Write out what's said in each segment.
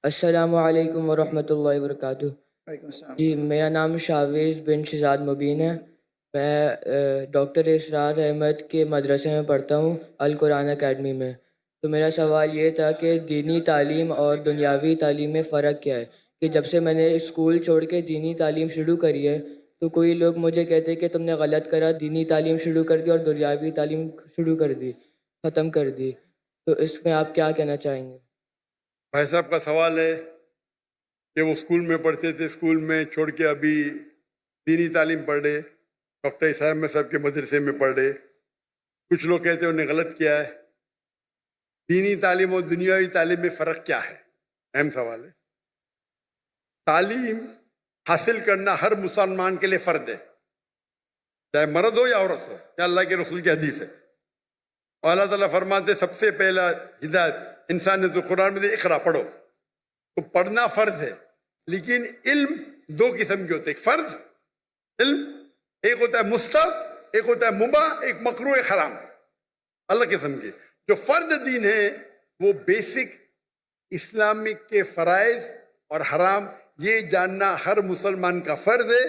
السلام علیکم ورحمۃ اللہ وبرکاتہ۔ وعلیکم السلام۔ جی، میرا نام شاویز بن شہزاد مبین ہے۔ میں ڈاکٹر اسرار احمد کے مدرسے میں پڑھتا ہوں، القرآن اکیڈمی میں۔ تو میرا سوال یہ تھا کہ دینی تعلیم اور دنیاوی تعلیم میں فرق کیا ہے؟ کہ جب سے میں نے اسکول چھوڑ کے دینی تعلیم شروع کری ہے تو کوئی لوگ مجھے کہتے ہیں کہ تم نے غلط کرا، دینی تعلیم شروع کر دی اور دنیاوی تعلیم شروع کر دی، ختم کر دی۔ تو اس میں آپ کیا کہنا چاہیں گے؟ بھائی صاحب کا سوال ہے کہ وہ اسکول میں پڑھتے تھے، اسکول میں چھوڑ کے ابھی دینی تعلیم پڑھ رہے، ڈاکٹر عیسیٰ احمد صاحب کے مدرسے میں پڑھ رہے۔ کچھ لوگ کہتے ہیں انہوں نے غلط کیا ہے۔ دینی تعلیم اور دنیاوی تعلیم میں فرق کیا ہے؟ اہم سوال ہے۔ تعلیم حاصل کرنا ہر مسلمان کے لیے فرض ہے، چاہے مرد ہو یا عورت ہو، یا اللہ کے رسول کی حدیث ہے۔ اور اللہ تعالیٰ فرماتے سب سے پہلا ہدایت انسان نے تو قرآن میں دے، اقرا پڑھو۔ تو پڑھنا فرض ہے، لیکن علم دو قسم کے ہوتے ہیں۔ ایک فرض علم، ایک ہوتا ہے مستحب، ایک ہوتا ہے مباح، ایک مکروہ، ایک حرام، الگ قسم کے۔ جو فرض دین ہے وہ بیسک اسلامک کے فرائض اور حرام یہ جاننا ہر مسلمان کا فرض ہے،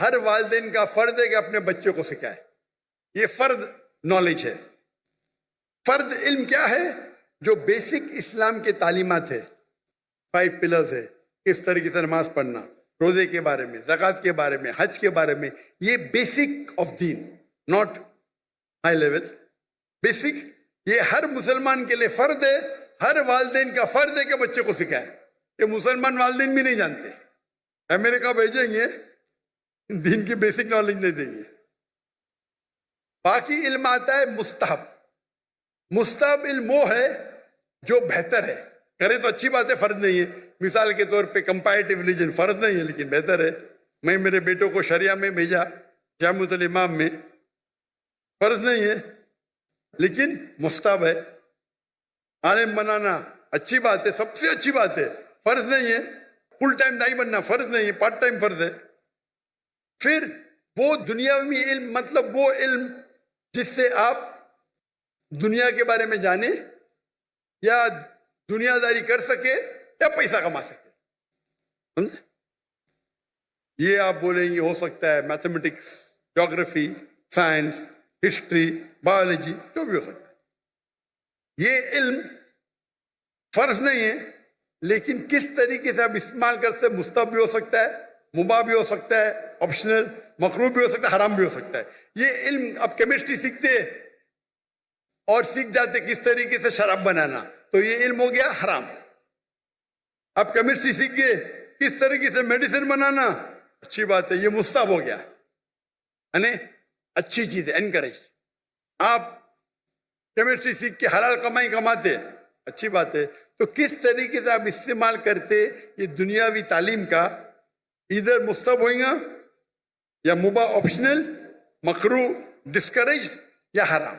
ہر والدین کا فرض ہے کہ اپنے بچوں کو سکھائے۔ یہ فرض نالج ہے۔ فرض علم کیا ہے؟ جو بیسک اسلام کے تعلیمات ہے، 5 پلرز ہے، کس طریقے سے نماز پڑھنا، روزے کے بارے میں، زکوٰۃ کے بارے میں، حج کے بارے میں، یہ بیسک آف دین، ناٹ ہائی لیول، بیسک۔ یہ ہر مسلمان کے لیے فرض ہے، ہر والدین کا فرض ہے کہ بچے کو سکھائے۔ یہ مسلمان والدین بھی نہیں جانتے، امریکہ بھیجیں گے دین کی بیسک نالج نہیں دیں گے۔ باقی علم آتا ہے مستحب۔ مستحب علم وہ ہے جو بہتر ہے، کرے تو اچھی بات ہے، فرض نہیں ہے۔ مثال کے طور پہ کمپیریٹیو ریلیجن فرض نہیں ہے لیکن بہتر ہے۔ میں میرے بیٹوں کو شریعہ میں بھیجا، جامعۃ الامام میں، فرض نہیں ہے لیکن مستحب ہے۔ عالم بنانا اچھی بات ہے، سب سے اچھی بات ہے، فرض نہیں ہے۔ فل ٹائم دائی بننا فرض نہیں ہے، پارٹ ٹائم فرض ہے۔ پھر وہ دنیاوی علم، مطلب وہ علم جس سے آپ دنیا کے بارے میں جانیں یا دنیا داری کر سکے یا پیسہ کما سکے، سمجھے؟ یہ آپ بولیں گے ہو سکتا ہے میتھمیٹکس، جغرافی، سائنس، ہسٹری، بایولوجی، جو بھی ہو سکتا ہے۔ یہ علم فرض نہیں ہے لیکن کس طریقے سے آپ استعمال کرتے ہیں، مستحب بھی ہو سکتا ہے، مباح بھی ہو سکتا ہے، آپشنل، مکروہ بھی ہو سکتا ہے، حرام بھی ہو سکتا ہے۔ یہ علم آپ کیمسٹری سیکھتے اور سیکھ جاتے کس طریقے سے شراب بنانا، تو یہ علم ہو گیا حرام۔ آپ کیمسٹری سیکھ گئے کس طریقے سے میڈیسن بنانا، اچھی بات ہے، یہ مستحب ہو گیا، یعنی اچھی چیز ہے، انکریج۔ آپ کیمسٹری سیکھ کے حلال کمائی کماتے، اچھی بات ہے۔ تو کس طریقے سے آپ استعمال کرتے یہ دنیاوی تعلیم کا، ادھر مستحب ہوئیں گا یا مباح، آپشنل، مکروہ، ڈسکریج یا حرام۔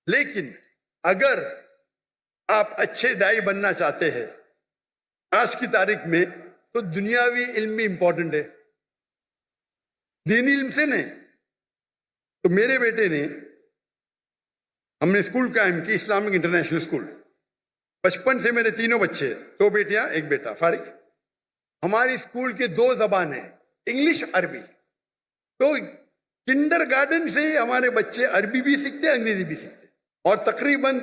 لیکن اگر آپ اچھے دائی بننا چاہتے ہیں آج کی تاریخ میں تو دنیاوی علم بھی امپورٹنٹ ہے، دینی علم سے نہیں۔ تو میرے بیٹے نے، ہم نے اسکول قائم کی، اسلامک انٹرنیشنل اسکول۔ بچپن سے میرے تینوں بچے، 2 بیٹیاں 1 بیٹا، فارغ۔ ہماری اسکول کے 2 زبان ہیں، انگلش، عربی۔ تو کنڈر گارڈن سے ہمارے بچے عربی بھی سیکھتے، انگریزی بھی سیکھتے، اور تقریباً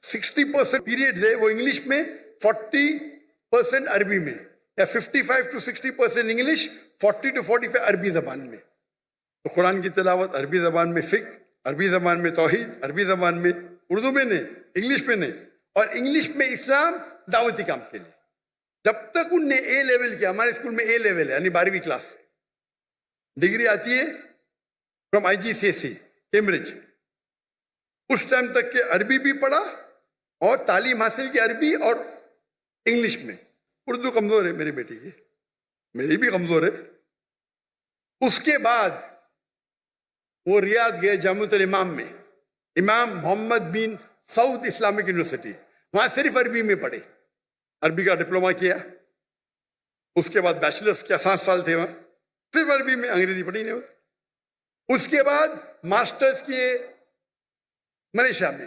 60% پیریڈ ہے وہ انگلش میں، 40% عربی میں، یا 55 to 60% انگلش، 40 to 45 عربی زبان میں۔ تو قرآن کی تلاوت عربی زبان میں، فقہ عربی زبان میں، توحید عربی زبان میں، اردو میں نہیں، انگلش میں نہیں۔ اور انگلش میں اسلام دعوتی کام کے لیے۔ جب تک ان نے اے لیول کیا، ہمارے اسکول میں اے لیول ہے، یعنی 12ویں کلاس، ڈگری آتی ہے فرام IGCSE کیمبرج، اس ٹائم تک کہ عربی بھی پڑھا اور تعلیم حاصل کی عربی اور انگلش میں۔ اردو کمزور ہے میری بیٹی کی، میری بھی کمزور ہے۔ اس کے بعد وہ ریاض گئے، جامعۃ الامام میں، امام محمد بن سعود اسلامک یونیورسٹی، وہاں صرف عربی میں پڑھے، عربی کا ڈپلومہ کیا، اس کے بعد بیچلرس کیا، 7 سال تھے وہاں، صرف عربی میں، انگریزی پڑھی نہیں ہوتی۔ اس کے بعد ماسٹرز کیے ملیشیا میں،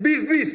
20-20,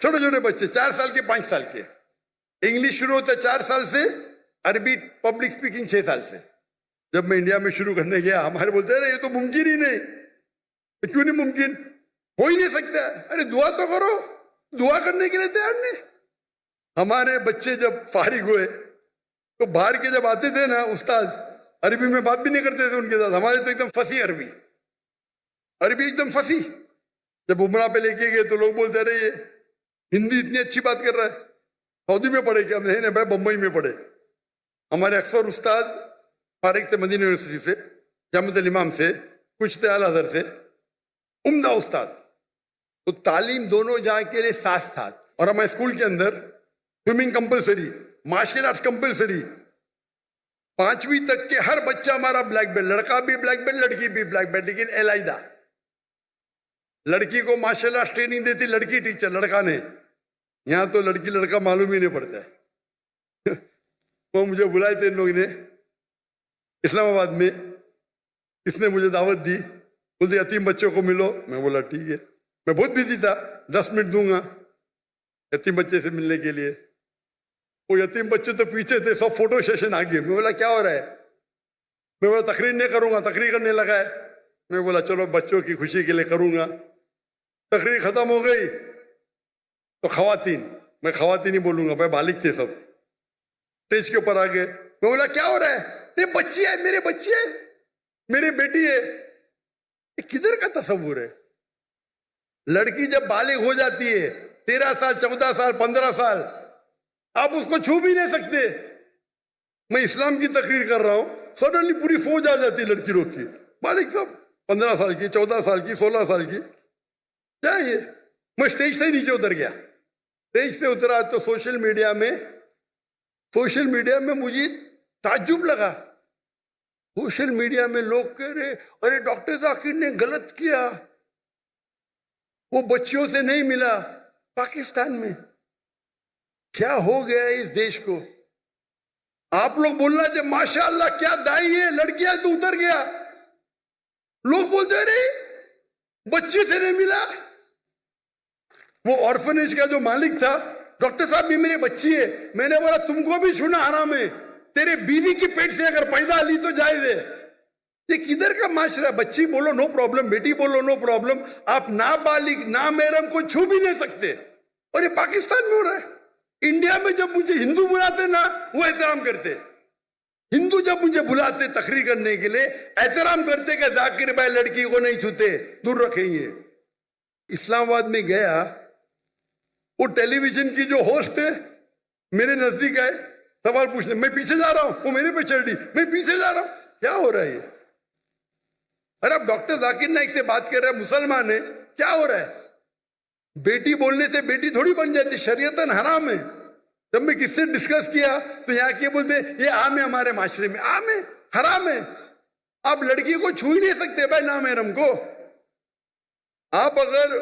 چھوٹے چھوٹے بچے 4 سال کے 5 سال کے. انگلش شروع ہوتا ہے 4 سال سے, عربی پبلک اسپیکنگ 6 سال سے. جب میں انڈیا میں شروع کرنے گیا ہمارے بولتے ہیں یہ تو ممکن ہی نہیں. کیوں نہیں ممکن؟ ہو ہی نہیں سکتا. ارے دعا تو کرو, دعا کرنے کے لیے تیار نہیں. ہمارے بچے جب فارغ ہوئے تو باہر کے جب آتے تھے نا استاد, عربی میں بات بھی نہیں کرتے تھے ان کے ساتھ. ہمارے تو ایک دم فصیح عربی ایک دم فصیح. جب عمرہ پہ لے کے گئے تو لوگ بولتے رہے یہ ہندی اتنی اچھی بات کر رہا ہے, سعودی میں پڑھے کیا؟ نہیں بھائی بمبئی میں پڑھے. ہمارے اکثر استاد فارغ تھے مدینہ یونیورسٹی سے, جامعۃ الامام سے, کچھ تھے اعلی ازہر سے, عمدہ استاد. تو تعلیم دونوں جہاں کے لیے ساتھ ساتھ. اور ہمارے اسکول کے اندر swimming compulsory, martial arts compulsory. 5ویں تک کے ہر بچہ ہمارا بلیک بیلٹ, لڑکا بھی بلیک بیلٹ لڑکی بھی بلیک بیلٹ, لیکن علیحدہ. لڑکی کو مارشل آرٹس ٹریننگ دیتی لڑکی ٹیچر, لڑکا نے. یہاں تو لڑکی لڑکا معلوم ہی نہیں پڑتا ہے. وہ مجھے بلائے تھے ان لوگوں نے اسلام آباد میں, اس نے مجھے دعوت دی, بولتے یتیم بچوں کو ملو. میں بولا ٹھیک ہے. میں بہت بزی تھا, 10 منٹ دوں گا یتیم بچے سے ملنے کے لیے. وہ یتیم بچے تو پیچھے تھے, سب فوٹو سیشن آگے. میں بولا کیا ہو رہا ہے؟ میں بولا تقریر نہیں کروں گا. تقریر کرنے لگا ہے. میں بولا چلو بچوں کی خوشی کے لیے کروں گا. تقریر ختم ہو گئی تو خواتین, میں خواتین ہی بولوں گا, بھائی بالغ تھے سب, اسٹیج کے اوپر آ گئے. میں بولا کیا ہو رہا ہے؟ یہ بچی ہے, میرے بچی ہے, میری بیٹی ہے. یہ کدھر کا تصور ہے؟ لڑکی جب بالغ ہو جاتی ہے 13 سال 14 سال 15 سال, آپ اس کو چھو بھی نہیں سکتے. میں اسلام کی تقریر کر رہا ہوں, سڈنلی پوری فوج آ جاتی ہے لڑکی لوگ کی, بالغ سب 15 سال کی 14 سال کی 16 سال کی. کیا یہ؟ میں اسٹیج سے ہی نیچے اتر گیا. اسٹیج سے اترا تو سوشل میڈیا میں مجھے تعجب لگا. سوشل میڈیا میں لوگ کہہ رہے ارے ڈاکٹر ذاکر نے غلط کیا, وہ بچیوں سے نہیں ملا. پاکستان میں کیا ہو گیا اس دیش کو؟ آپ لوگ بولنا چاہے ماشاء اللہ کیا دائی ہے, لڑکیاں تو اتر گیا. لوگ بولتے رہے بچے سے نہیں ملا. وہ آرفنیج کا جو مالک تھا, ڈاکٹر صاحب بھی میری بچی ہے. میں نے بولا تم کو بھی چھونا حرام ہے, تیرے بیوی کی پیٹ سے اگر پیدا لی تو جائز ہے. یہ کدھر کا معاشرہ؟ بچی بولو نو پرابلم, بیٹی بولو نو پرابلم, آپ نابالغ نامحرم کو چھو بھی نہیں سکتے. اور یہ پاکستان میں ہو رہا ہے. انڈیا میں جب مجھے ہندو بلاتے نا وہ احترام کرتے. ہندو جب مجھے بلاتے تقریر کرنے کے لیے احترام کرتے کہ ذاکر بھائی لڑکی کو نہیں چھوتے, دور رکھیں. یہ اسلام آباد میں گیا, وہ ٹیلی ویژن کی جو ہوسٹ ہے میرے نزدیک آئے سوال پوچھنے. میں پیچھے جا رہا ہوں, وہ میرے پہ چڑھ رہی, میں پیچھے جا رہا ہوں. کیا ہو رہا ہے یہ؟ ارے اب ڈاکٹر ذاکر نائک سے بات کر رہے ہیں, مسلمان ہے, کیا ہو رہا ہے؟ بیٹی بولنے سے بیٹی تھوڑی بن جاتی, شریعتاً حرام ہے. جب میں کس سے ڈسکس کیا تو یہاں کے بولتے یہ عام ہے ہمارے معاشرے میں, عام ہے, حرام ہے. آپ لڑکی کو چھو ہی نہیں سکتے بھائی نامحرم کو. آپ اگر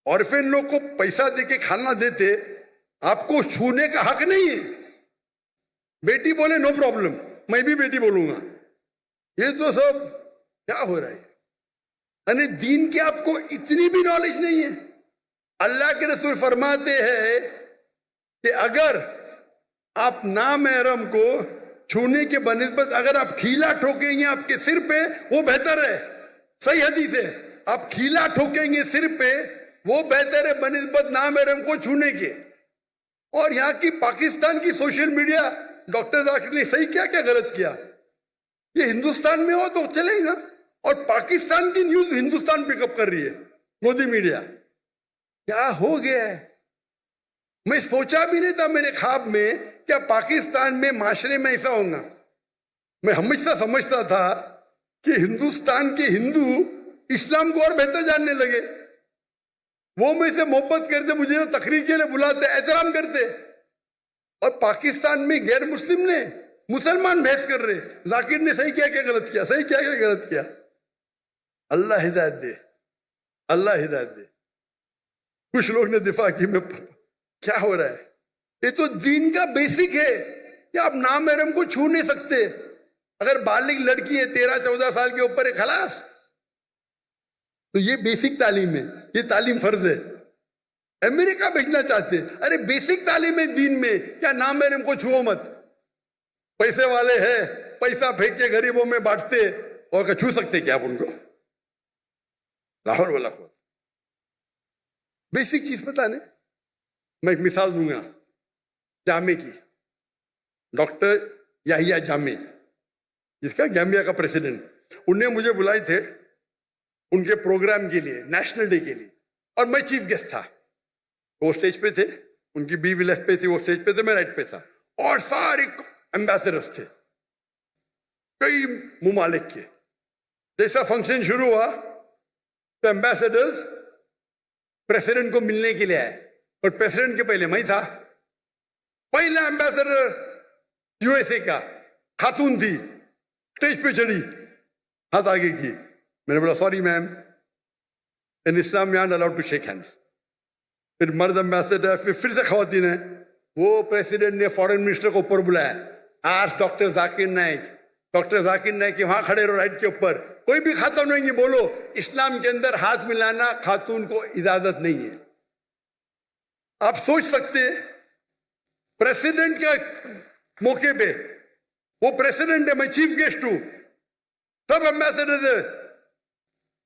عورفین لوگ کو پیسہ دے کے کھانا دیتے, آپ کو چھونے کا حق نہیں ہے. بیٹی بولے نو پرابلم, میں بھی بیٹی بولوں گا. یہ تو سب کیا ہو رہا ہے؟ یعنی دین کی آپ کو اتنی بھی نالج نہیں ہے. اللہ کے رسول فرماتے ہیں کہ اگر آپ نامحرم کو چھونے کے بنسبت اگر آپ کھیلا ٹھوکیں گے آپ کے سر پہ وہ بہتر ہے. صحیح حدیث ہے, آپ کھیلا ٹھوکیں گے سر پہ وہ بہتر ہے بنسبت نامحرم کو چھونے کے. اور یہاں کی پاکستان کی سوشل میڈیا, ڈاکٹر ذاکر نے صحیح کیا کیا غلط کیا؟ یہ ہندوستان میں ہو تو چلے گا, اور پاکستان کی نیوز ہندوستان پک اپ کر رہی ہے, مودی میڈیا. کیا ہو گیا ہے؟ میں سوچا بھی نہیں تھا میرے خواب میں کیا پاکستان میں معاشرے میں ایسا ہوگا. میں ہمیشہ سمجھتا تھا کہ ہندوستان کے ہندو اسلام کو اور بہتر جاننے لگے. وہ میں سے محبت کرتے, مجھے تقریر کے لیے بلاتے, احترام کرتے. اور پاکستان میں غیر مسلم نے مسلمان بحث کر رہے ذاکر نے صحیح کیا کیا غلط کیا, صحیح کیا کیا غلط کیا. اللہ ہدایت دے, اللہ ہدایت دے. کچھ لوگ نے دفاع کی. میں کیا ہو رہا ہے؟ یہ تو دین کا بیسک ہے کہ آپ نامحرم کو چھو نہیں سکتے. اگر بالغ لڑکی ہے 13-14 سال کے اوپر ہے خلاص. تو یہ بیسک تعلیم ہے, یہ تعلیم فرض ہے. امریکہ بھیجنا چاہتے. ارے بیسک تعلیم دین میں کیا نام ہے ان کو چھوؤ مت. پیسے والے ہیں, پیسہ پھینک کے غریبوں میں بانٹتے, اور کہ چھو سکتے کیا آپ ان کو؟ لاہور والا خود بیسک چیز پتا نہیں. میں ایک مثال دوں گا جامع کی. ڈاکٹر یحییٰ جامع, جس کا گیمبیا کا پریسیڈنٹ, انہیں مجھے بلائے تھے ان کے پروگرام کے لیے, نیشنل ڈے کے لیے, اور میں چیف گیسٹ تھا. وہ اسٹیج پہ تھے, ان کی بیوی لیفٹ پہ تھی, وہ اسٹیج پہ تھے, میں رائٹ پہ تھا, اور سارے ایمبیسڈرز تھے کئی ممالک کے. جیسا فنکشن شروع ہوا تو ایمبیسڈرز پریسیڈنٹ کو ملنے کے لیے آئے, اور پریسیڈنٹ کے پہلے میں تھا. پہلا ایمبیسڈر یو ایس اے کا خاتون تھی, اسٹیج پہ چڑھی, ہاتھ آگے کی. میں نے بولا سوری میم, ان اسلام میں الاؤڈ ٹو شیک ہینڈس. پھر مرد ایمبیسڈر, پھر سے خواتین ہیں. وہ پریسیڈنٹ نے فارن منسٹر کو اوپر بلایا, آج ڈاکٹر ذاکر نائک, ڈاکٹر ذاکر نائک وہاں کھڑے رہو رائٹ کے اوپر, کوئی بھی خاتون نہیں ہے, بولو اسلام کے اندر ہاتھ ملانا خاتون کو اجازت نہیں ہے. آپ سوچ سکتے پریسیڈنٹ کا موقع پہ, وہ پریسیڈنٹ ہے, میں چیف گیسٹ ہوں, سب ایمبیسڈر ہے.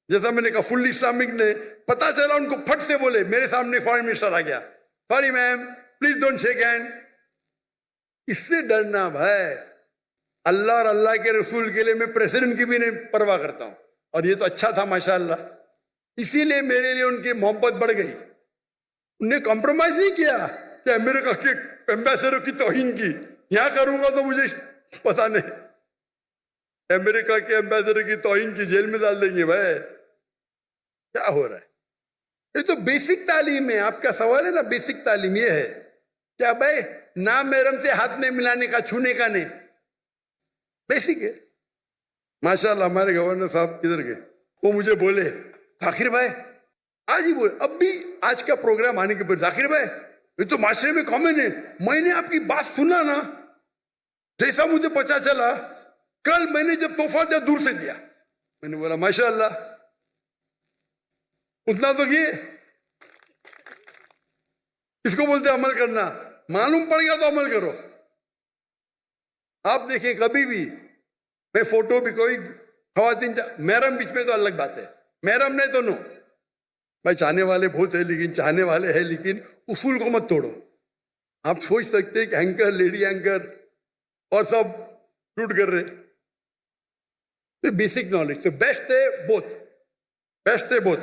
جیسا میں نے کہا فلی اسلامک نے, پتا چلا ان کو پھٹ سے بولے, میرے سامنے فارن منسٹر آ گیا, sorry ma'am please don't shake hand. اس سے ڈرنا بھائی, اللہ اور اللہ کے رسول کے لیے میں پریسیڈنٹ کی بھی نہیں پرواہ کرتا ہوں, اور یہ تو اچھا تھا ماشاءاللہ. اسی لیے میرے لیے ان کی محبت بڑھ گئی. انہیں کمپرومائز نہیں کیا کہ امریکہ کے ایمبیسڈر کی توہین کی. یہاں کروں گا تو مجھے پتا نہیں, امریکہ کے ایمبیسڈر کی توہین کی جیل میں ڈال دیں گے. بھائی کیا ہو رہا ہے؟ یہ تو بیسک تعلیم ہے. آپ کا سوال ہے نا, بیسک تعلیم یہ ہے کیا بھائی نام محرم سے ہاتھ نہیں ملانے کا, چھونے کا نہیں, بیسک ہے. ماشاءاللہ ہمارے گورنر صاحب کدھر گئے, وہ مجھے بولے ذاکر بھائی, آج ہی بولے, اب بھی آج کا پروگرام آنے کے بعد, ذاکر بھائی یہ تو معاشرے میں کامن ہے, میں نے آپ کی بات سنا نا, جیسا مجھے پتا چلا کل میں نے جب تحفہ دیا دور سے دیا. میں نے بولا ماشاءاللہ, اتنا تو کیے. اس کو بولتے عمل کرنا, معلوم پڑ گیا تو عمل کرو. آپ دیکھیں کبھی بھی, میں فوٹو بھی کوئی خواتین محرم بیچ میں تو الگ بات ہے, محرم نہیں تو نو. بھائی چاہنے والے بہت ہیں, لیکن چاہنے والے ہیں, لیکن اصول کو مت توڑو. آپ سوچ سکتے ہیں کہ اینکر, لیڈی اینکر اور سب شوٹ کر رہے. بیسک نالج تو بیسٹ ہے, بوتھ بیسٹ ہے بوتھ.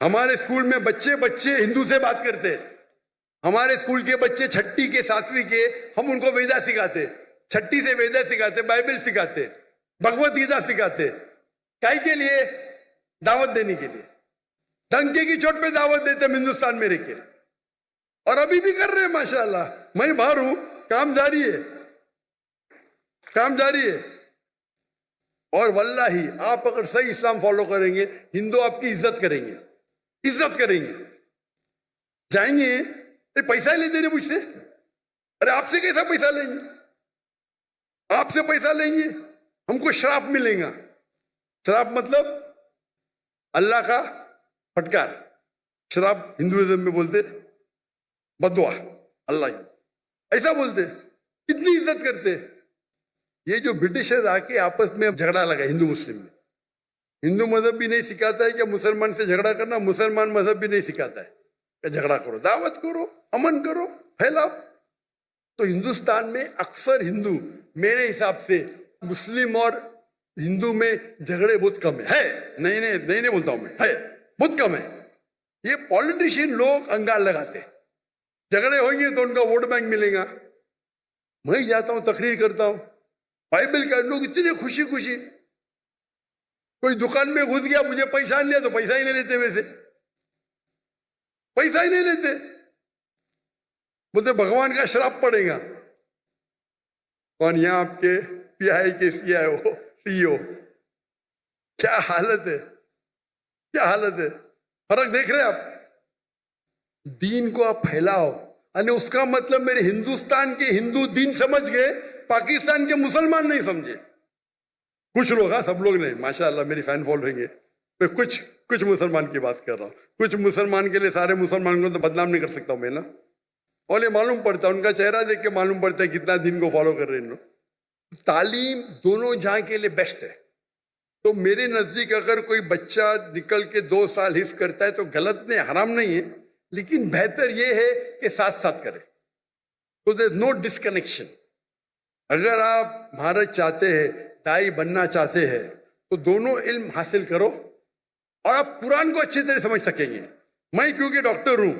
ہمارے اسکول میں بچے ہندو سے بات کرتے, ہمارے اسکول کے بچے چھٹی کے ساتویں کے, ہم ان کو ویدا سکھاتے, چھٹی سے ویدا سکھاتے, بائبل سکھاتے, بھگوت گیتا سکھاتے. کائی کے لیے؟ دعوت دینے کے لیے. ڈنکے کی چوٹ پہ دعوت دیتے ہم ہندوستان میں رہ کے, اور ابھی بھی کر رہے ہیں ماشاءاللہ. میں باہر ہوں, کام جاری ہے, کام جاری ہے. اور واللہ آپ اگر صحیح اسلام فالو کریں گے, ہندو آپ کی عزت کریں گے, عزت کریں گے. جائیں گے پیسہ لے دیں مجھ سے, ارے آپ سے کیسا پیسہ لیں گے, آپ سے پیسہ لیں گے, ہم کو شراپ ملے گا. شراپ مطلب اللہ کا پھٹکار, شراپ ہندوازم میں بولتے بدعا, اللہ کی ایسا بولتے. کتنی عزت کرتے. یہ جو برٹشرز آ کے آپس میں جھگڑا لگا ہندو مسلم میں, ہندو مذہب بھی نہیں سکھاتا ہے کہ مسلمان سے جھگڑا کرنا, مسلمان مذہب بھی نہیں سکھاتا ہے کہ جھگڑا کرو, دعوت کرو, امن کرو, پھیلاؤ. تو ہندوستان میں اکثر ہندو, میرے حساب سے مسلم اور ہندو میں جھگڑے بہت کم ہے. نہیں بولتا ہوں میں, ہے بہت کم ہے. یہ پولیٹیشین لوگ انگار لگاتے, جھگڑے ہوئیں گے تو ان کا ووٹ بینک ملے گا. میں جاتا ہوں, تقریر کرتا ہوں, بائبل کا لوگ اتنے خوشی خوشی, کوئی دکان میں گھس گیا, مجھے پیسہ نہیں لیا تو پیسہ ہی نہیں لیتے, ویسے پیسہ ہی نہیں لیتے, بولتے بھگوان کا شراپ پڑے گا. اور یہاں آپ کے پی آئی کے سی او, کیا حالت ہے, کیا حالت ہے. فرق دیکھ رہے آپ. دین کو آپ پھیلاؤ, یعنی اس کا مطلب میرے ہندوستان کے ہندو دین سمجھ گئے, پاکستان کے مسلمان نہیں سمجھے. کچھ لوگ, ہاں سب لوگ نہیں, ماشاءاللہ میری فین فالوئنگ ہے. کچھ کچھ مسلمان کی بات کر رہا ہوں. کچھ مسلمان کے لیے سارے مسلمان کو تو بدنام نہیں کر سکتا ہوں میں نا. اور یہ معلوم پڑتا ہے, ان کا چہرہ دیکھ کے معلوم پڑتا ہے کتنا دین کو فالو کر رہے ہیں ان لوگ. تعلیم دونوں جہاں کے لیے بیسٹ ہے. تو میرے نزدیک اگر کوئی بچہ نکل کے 2 سال حفظ کرتا ہے تو غلط نہیں, حرام نہیں ہے, لیکن بہتر یہ ہے کہ ساتھ ساتھ کرے. تو دیر نو ڈسکنیکشن. اگر آپ مہارت چاہتے ہیں, دائی بننا چاہتے ہیں, تو دونوں علم حاصل کرو اور آپ قرآن کو اچھی طرح سمجھ سکیں گے. میں کیونکہ ڈاکٹر ہوں,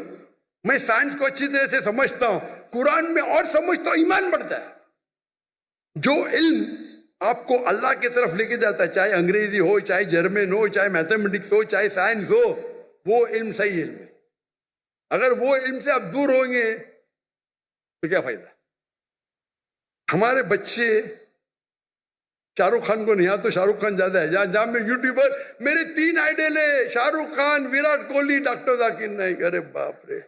میں سائنس کو اچھی طرح سے سمجھتا ہوں, قرآن میں اور سمجھتا ہوں, ایمان بڑھتا ہے. جو علم آپ کو اللہ کی طرف لے کے جاتا ہے, چاہے انگریزی ہو, چاہے جرمن ہو, چاہے میتھمیٹکس ہو, چاہے سائنس ہو, وہ علم صحیح علم ہے. اگر وہ علم سے آپ دور ہوں گے تو کیا فائدہ. ہمارے بچے شاہ رخ خان کو نہیں آتا تو شاہ رخ خان زیادہ ہے. جہاں میں یوٹیوبر, میرے 3 آئیڈل ہیں, شاہ رخ خان, وراٹ کوہلی, ڈاکٹر ذاکر نائک. ارے باپ رے,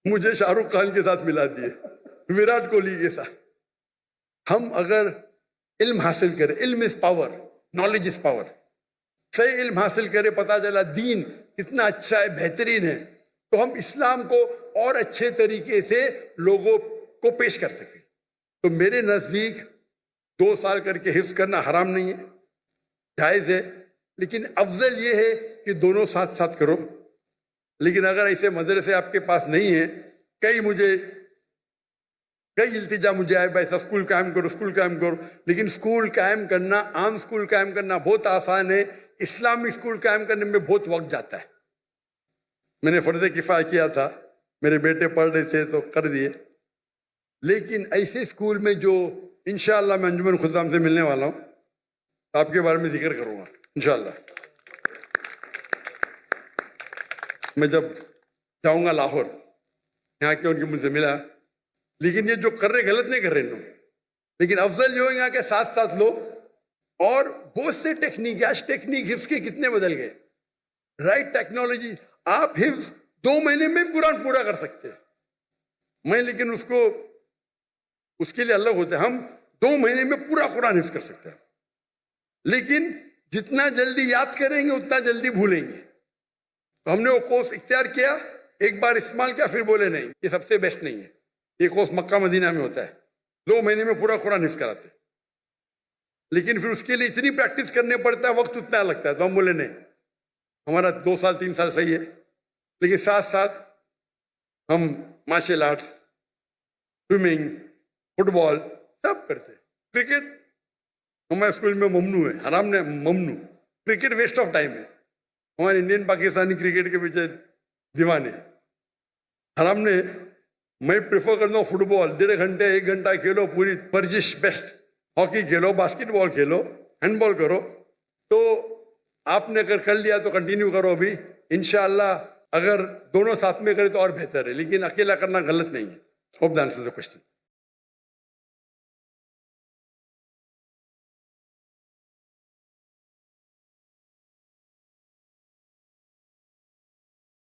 مجھے شاہ رخ خان کے ساتھ ملا دیے, وراٹ کوہلی کے ساتھ. ہم اگر علم حاصل کریں, علم is power, knowledge is power, صحیح علم حاصل کرے, پتا چلا دین کتنا اچھا ہے, بہترین ہے, تو ہم اسلام کو اور اچھے طریقے سے لوگوں کو پیش کر سکیں. تو میرے نزدیک 2 سال کر کے حفظ کرنا حرام نہیں ہے, جائز ہے, لیکن افضل یہ ہے کہ دونوں ساتھ ساتھ کرو. لیکن اگر ایسے مدرسے آپ کے پاس نہیں ہیں, کئی التجا مجھے آئے, بھائی اسکول قائم کرو, اسکول قائم کرو. لیکن اسکول قائم کرنا, عام اسکول قائم کرنا بہت آسان ہے, اسلامی اسکول قائم کرنے میں بہت وقت جاتا ہے. میں نے فرض کفایہ کیا تھا, میرے بیٹے پڑھ رہے تھے تو کر دیے. لیکن ایسے اسکول میں جو انشاءاللہ میں انجمن خدام سے ملنے والا ہوں, آپ کے بارے میں ذکر کروں گا انشاءاللہ. میں جب جاؤں گا لاہور, یہاں کے ان کی مجھ سے ملا, لیکن یہ جو کر رہے غلط نہیں کر رہے لوگ, لیکن افضل جو ہے یہاں کے ساتھ ساتھ لو. اور بہت سے ٹیکنیک, آج ٹیکنیک حفظ کے کتنے بدل گئے, رائٹ ٹیکنالوجی. آپ حفظ 2 مہینے میں قرآن پورا کر سکتے ہیں. میں لیکن اس کے لیے الگ ہوتا ہے. ہم 2 مہینے میں پورا قرآن حفظ کر سکتے ہیں, لیکن جتنا جلدی یاد کریں گے اتنا جلدی بھولیں گے. تو ہم نے وہ کورس اختیار کیا, ایک بار استعمال کیا, پھر بولے نہیں یہ سب سے بیسٹ نہیں ہے. یہ کورس مکہ مدینہ میں ہوتا ہے, 2 مہینے میں پورا قرآن حفظ کراتے, لیکن پھر اس کے لیے اتنی پریکٹس کرنے پڑتا ہے, وقت اتنا لگتا ہے. تو ہم بولے نہیں, ہمارا 2 سال 3 سال صحیح ہے, لیکن ساتھ ساتھ ہم مارشل آرٹس, سوئمنگ, فٹ بال سب کرتے. کرکٹ ہمارے اسکول میں ممنوع ہے, حرام نے ممنوع. کرکٹ ویسٹ آف ٹائم ہے. ہمارے انڈین پاکستانی کرکٹ کے پیچھے دیوانے, حرام نے. میں پریفر کرتا ہوں فٹ بال, 1.5 گھنٹے 1 گھنٹہ کھیلو, پوری ورزش بیسٹ. ہاکی کھیلو, باسکٹ بال کھیلو, ہینڈ بال کرو. تو آپ نے اگر کر لیا تو کنٹینیو کرو ابھی انشاءاللہ. اگر دونوں ساتھ میں کرے تو اور بہتر ہے, لیکن اکیلا کرنا غلط نہیں ہے. Hope the answers the question.